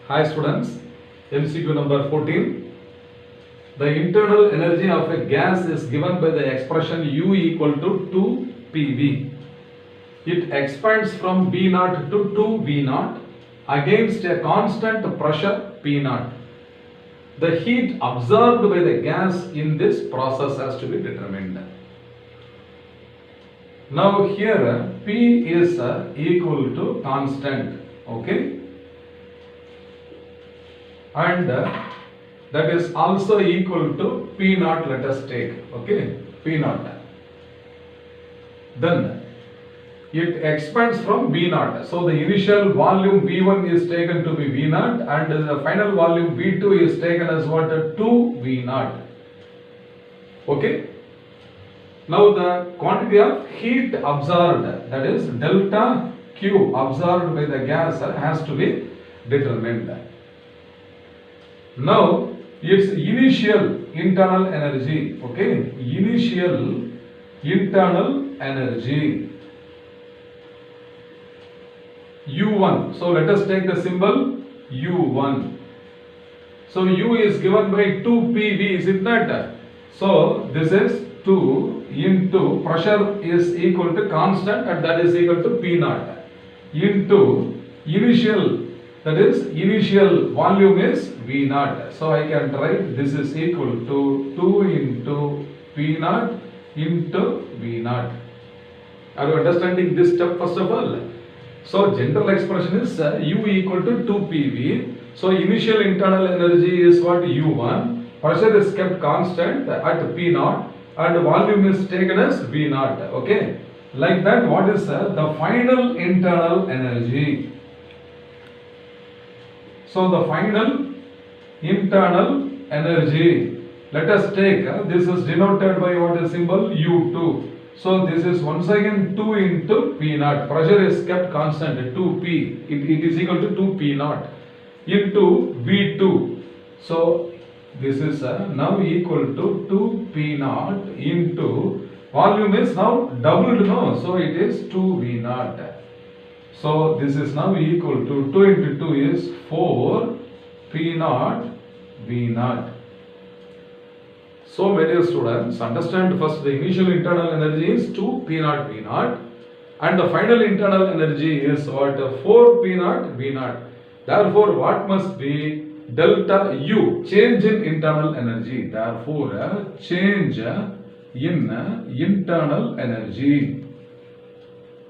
Hi students, MCQ number 14. The internal energy of a gas is given by the expression U equal to 2PV. It expands from B0 to 2V0 against a constant pressure P0. The heat absorbed by the gas in this process has to be determined. Now here P is equal to constant, okay? And that is also equal to P0, let us take, okay, P0. Then it expands from V0. So the initial volume V1 is taken to be V0 and the final volume V2 is taken as what? 2V0. Okay. Now the quantity of heat absorbed, that is delta Q absorbed by the gas has to be determined. Now its initial internal energy, okay, initial internal energy U1. So let us take the symbol U1. So U is given by 2PV, is it not? So this is 2 into pressure is equal to constant and that is equal to P0 into initial, that is initial volume is V0. So I can write this is equal to 2 into P0 into V0. Are you understanding this step first of all? So general expression is U equal to 2PV. So initial internal energy is what? U1. Pressure is kept constant at P0 and volume is taken as V0. Okay. Like that, what is the final internal energy? So the final internal energy, let us take, this is denoted by what is symbol U2. So this is once again 2 into P0. Pressure is kept constant 2P. It is equal to 2P0 into V2. So this is now equal to 2P0 into volume is now doubled, no? So it is 2V0. So this is now equal to 2 into 2 is 4 P0 V0. So my dear students, understand first the initial internal energy is 2 P0 V0 and the final internal energy is what? 4 P0 V0. Therefore what must be? Delta U, change in internal energy. Therefore change in internal energy.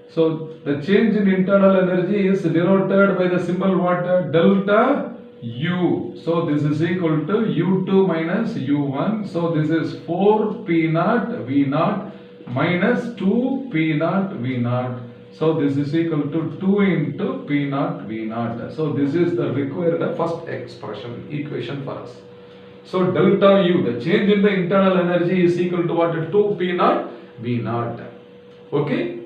So the change in internal energy is denoted by the symbol what? Delta U. So this is equal to U2 minus U1. So this is 4 P0 V0 minus 2 P0 V0. So this is equal to 2 into P0 V0. So this is the required first expression, equation for us. So delta U, the change in the internal energy is equal to what? 2 P0 V0. Okay.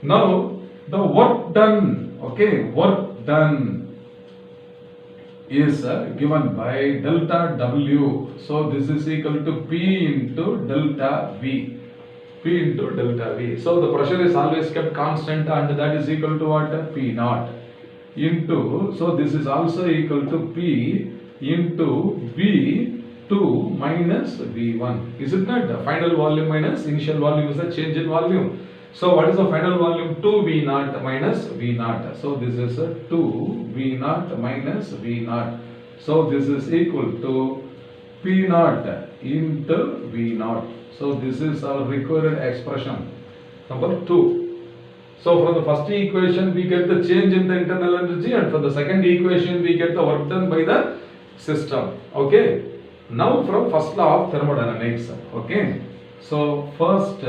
Now the work done, okay, work done is given by delta W. So this is equal to P into delta V. P into delta V. So the pressure is always kept constant and that is equal to what? P0 into, so this is also equal to P into V2 minus V1. Is it not? The final volume minus initial volume is the change in volume. So what is the final volume? 2V0 minus V0. So this is 2V0 minus V0. So this is equal to P0 into V0. So this is our required expression number 2. So from the first equation we get the change in the internal energy and from the second equation we get the work done by the system. Okay. Now from first law of thermodynamics. Okay. So first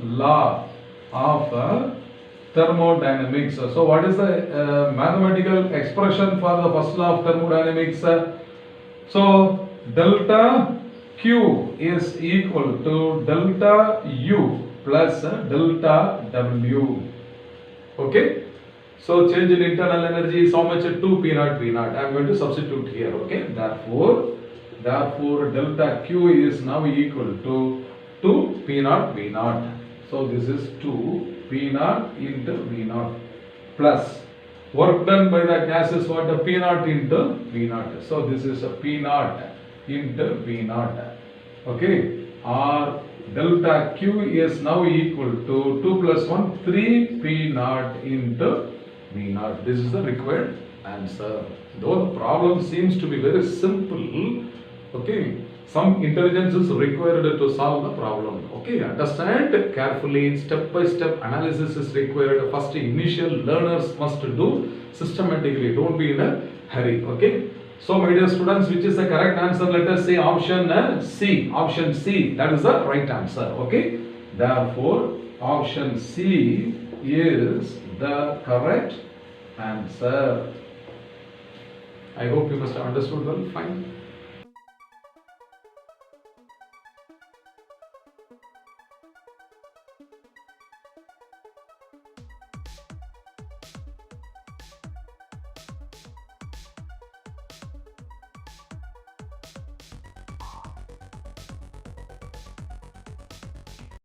law of thermodynamics. So what is the mathematical expression for the first law of thermodynamics? So delta Q is equal to delta U plus delta W. Okay. So change in internal energy is how much? 2 P0 V0. I am going to substitute here. Okay. Therefore delta Q is now equal to 2 P0 V0. So this is 2 P0 into V0 plus Work done by the gas is what? A P naught into V naught. So this is a P naught into V naught. Okay. Or delta Q is now equal to 2 plus 1, 3 P naught into V naught. This is the required answer. Though the problem seems to be very simple, okay, some intelligence is required to solve the problem. Okay, understand carefully, step by step analysis is required. First, initial learners must do systematically. Don't be in a hurry. Okay. So, my dear students, which is the correct answer? Let us say option C. Option C. That is the right answer. Okay. Therefore, option C is the correct answer. I hope you must have understood well. Fine.